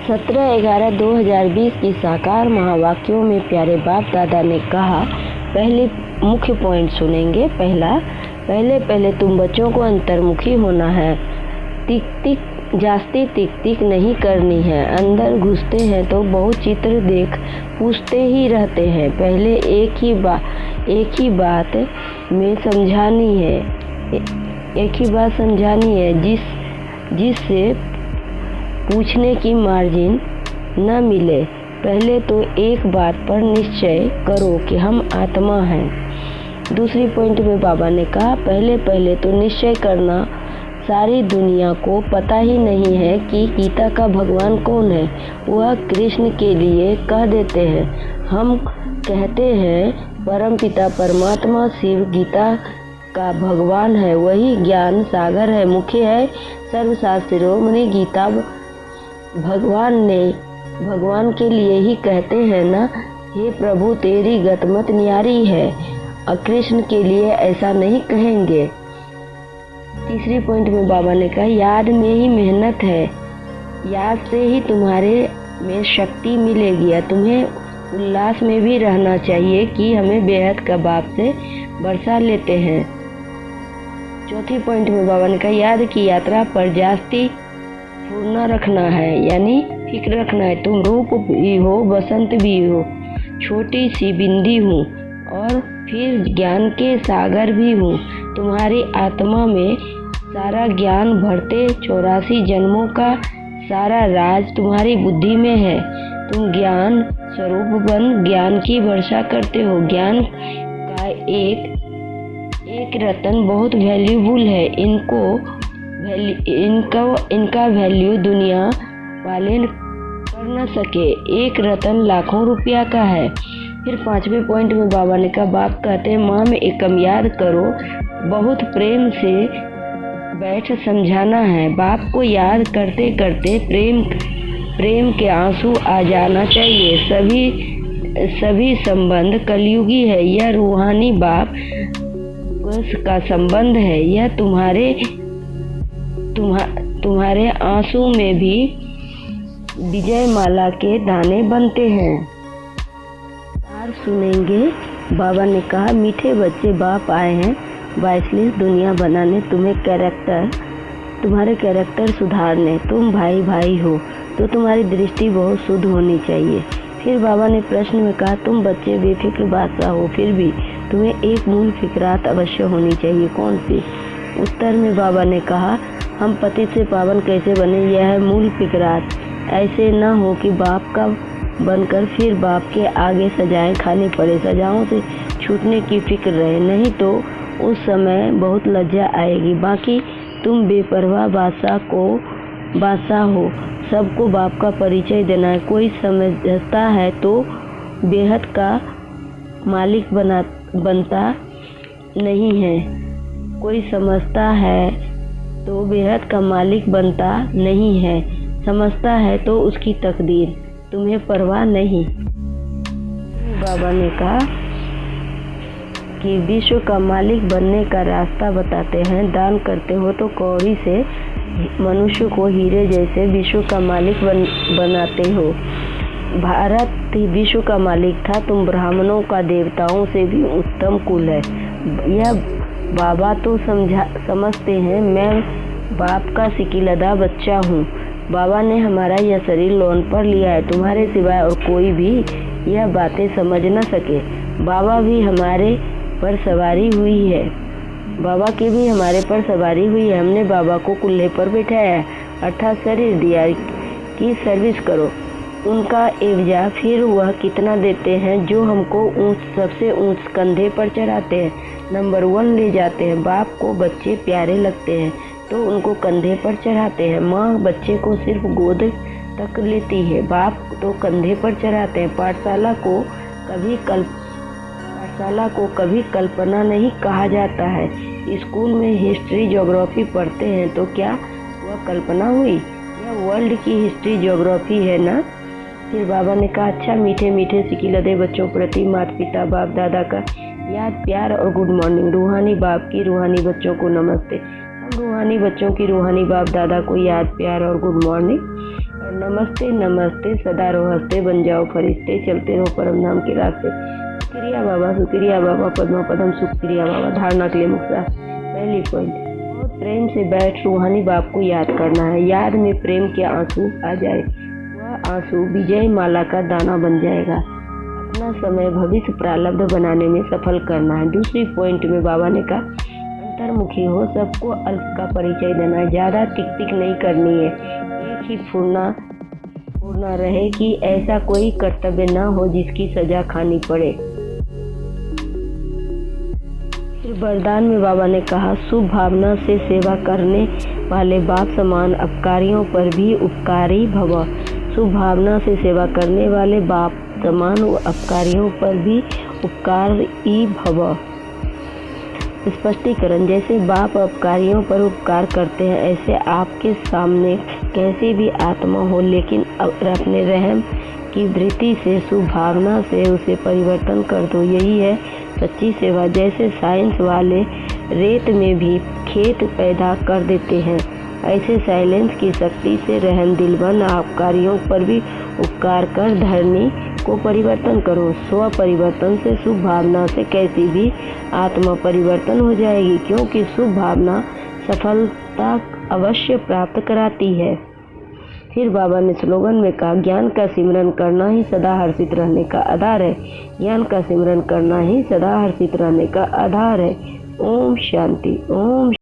17/11/2020 की साकार महावाक्यों में प्यारे बाप दादा ने कहा, पहले मुख्य पॉइंट सुनेंगे। पहले तुम बच्चों को अंतर्मुखी होना है। जास्ती टिक नहीं करनी है। अंदर घुसते हैं तो बहुत चित्र देख पूछते ही रहते हैं। पहले एक ही बात में समझानी है, जिससे पूछने की मार्जिन न मिले। पहले तो एक बात पर निश्चय करो कि हम आत्मा हैं। दूसरी पॉइंट में बाबा ने कहा, पहले तो निश्चय करना, सारी दुनिया को पता ही नहीं है कि गीता का भगवान कौन है। वह कृष्ण के लिए कह देते हैं। हम कहते हैं परमपिता परमात्मा शिव गीता का भगवान है, वही ज्ञान सागर है, मुख्य है सर्वशास्त्रों गीता भगवान के लिए ही कहते हैं ना। हे प्रभु तेरी गतमत न्यारी है, कृष्ण के लिए ऐसा नहीं कहेंगे। तीसरी पॉइंट में बाबा ने कहा, याद में ही मेहनत है, याद से ही तुम्हारे में शक्ति मिलेगी। तुम्हें उल्लास में भी रहना चाहिए कि हमें बेहद का बाप से बरसा लेते हैं। चौथी पॉइंट में बाबा ने कहा, याद की यात्रा पर जास्ती फुर्ना रखना है, यानी फिक्र रखना है। तुम रूप भी हो, बसंत भी हो, छोटी सी बिंदी हूँ और फिर ज्ञान के सागर भी हूँ। तुम्हारी आत्मा में सारा ज्ञान भरते 84 जन्मों का सारा राज तुम्हारी बुद्धि में है। तुम ज्ञान स्वरूप बन ज्ञान की वर्षा करते हो। ज्ञान का एक रतन बहुत वैल्यूबल है। इनका वैल्यू दुनिया वाले कर न सके। एक रतन लाखों रुपया का है। फिर पांचवें पॉइंट में बाबा ने कहा, बाप कहते हैं माँ में एकम याद करो, बहुत प्रेम से बैठ समझाना है। बाप को याद करते करते प्रेम के आंसू आ जाना चाहिए। सभी संबंध कलयुगी है। यह रूहानी बाप का संबंध है। यह तुम्हारे आंसू में भी विजय माला के दाने बनते हैं। सुनेंगे। बाबा ने कहा, मीठे बच्चे बाप आए हैं 22 दुनिया बनाने, तुम्हारे कैरेक्टर सुधारने। तुम भाई हो तो तुम्हारी दृष्टि बहुत शुद्ध होनी चाहिए। फिर बाबा ने प्रश्न में कहा, तुम बच्चे बेफिक्र बादशाह हो, फिर भी तुम्हें एक मूल फिक्रात अवश्य होनी चाहिए। कौन सी? उत्तर में बाबा ने कहा, हम पतित से पावन कैसे बने, यह है मूल फिक्रात। ऐसे न हो कि बाप का बनकर फिर बाप के आगे सजाएं खानी पड़े, सजाओं से छूटने की फिक्र रहे, नहीं तो उस समय बहुत लज्जा आएगी। बाकी तुम बेपरवाह बादशाह हो, सबको बाप का परिचय देना है। कोई समझता है तो बेहद का मालिक बनता नहीं है। कोई समझता है तो बेहद का मालिक बनता नहीं है। समझता है तो उसकी तकदीर, तुम्हें परवाह नहीं। बाबा ने कहा कि विश्व का मालिक बनने का रास्ता बताते हैं। दान करते हो तो कौड़ी से मनुष्य को हीरे जैसे विश्व का मालिक बनाते हो। भारत ही विश्व का मालिक था। तुम ब्राह्मणों का देवताओं से भी उत्तम कुल है। यह बाबा तो समझते हैं। मैं बाप का सिकिलदा बच्चा हूँ। बाबा ने हमारा यह शरीर लोन पर लिया है। तुम्हारे सिवाय और कोई भी यह बातें समझ न सके। बाबा भी हमारे पर सवारी हुई है। बाबा की भी हमारे पर सवारी हुई है। हमने बाबा को कुल्हे पर बिठाया है, अर्थात शरीर दिया कि सर्विस करो। उनका एवजा फिर वह कितना देते हैं जो हमको सबसे ऊंच कंधे पर चढ़ाते हैं, नंबर 1 ले जाते हैं। बाप को बच्चे प्यारे लगते हैं तो उनको कंधे पर चढ़ाते हैं। माँ बच्चे को सिर्फ गोद तक लेती है, बाप तो कंधे पर चढ़ाते हैं। पाठशाला को कभी कल्पना नहीं कहा जाता है। स्कूल में हिस्ट्री ज्योग्राफी पढ़ते हैं तो क्या वह कल्पना हुई? यह वर्ल्ड की हिस्ट्री ज्योग्राफी है ना। फिर बाबा ने कहा, अच्छा मीठे मीठे सिकिलदे बच्चों प्रति माता पिता बाप दादा का याद प्यार और गुड मॉर्निंग। रूहानी बाप की रूहानी बच्चों को नमस्ते। हम रूहानी बच्चों की रूहानी बाप दादा को याद प्यार और गुड मॉर्निंग। और नमस्ते नमस्ते सदा रहो हंसते, बन जाओ फरिश्ते, चलते रहो परम धाम के रास्ते। शुक्रिया बाबा, पद्मा पदम शुक्रिया बाबा। धारणा के लिए मुक्ता। पहली पॉइंट, बहुत प्रेम से बैठ रूहानी बाप को याद करना है। याद में प्रेम के आंसू आ जाए, वह आंसू विजय माला का दाना बन जाएगा। अपना समय भविष्य प्रारब्ध बनाने में सफल करना है। दूसरी पॉइंट में बाबा ने कहा, अंतर्मुखी हो, सबको अल्प का परिचय देना है, ज़्यादा टिक नहीं करनी है, एक ही फूरना रहे कि ऐसा कोई कर्तव्य ना हो जिसकी सजा खानी पड़े। फिर वरदान में बाबा ने कहा, शुभ भावना से सेवा करने वाले बाप समान अपकारियों पर भी उपकारी भव। शुभ भावना से सेवा करने वाले बाप समान अपकारियों पर भी उपकारी भव। स्पष्टीकरण, जैसे बाप अपकारियों पर उपकार करते हैं, ऐसे आपके सामने कैसी भी आत्मा हो, लेकिन अपने रहम की वृत्ति से, शुभ भावना से उसे परिवर्तन कर दो। यही है सच्ची सेवा। जैसे साइंस वाले रेत में भी खेत पैदा कर देते हैं, ऐसे साइलेंस की शक्ति से रहम दिल बन अपकारियों पर भी उपकार कर धरनी को परिवर्तन करो। स्व परिवर्तन से शुभ भावना से कैसी भी आत्मा परिवर्तन हो जाएगी, क्योंकि शुभ भावना सफलता अवश्य प्राप्त कराती है। फिर बाबा ने स्लोगन में कहा, ज्ञान का सिमरन करना ही सदा हर्षित रहने का आधार है। ज्ञान का सिमरन करना ही सदा हर्षित रहने का आधार है। ओम शांति। ओम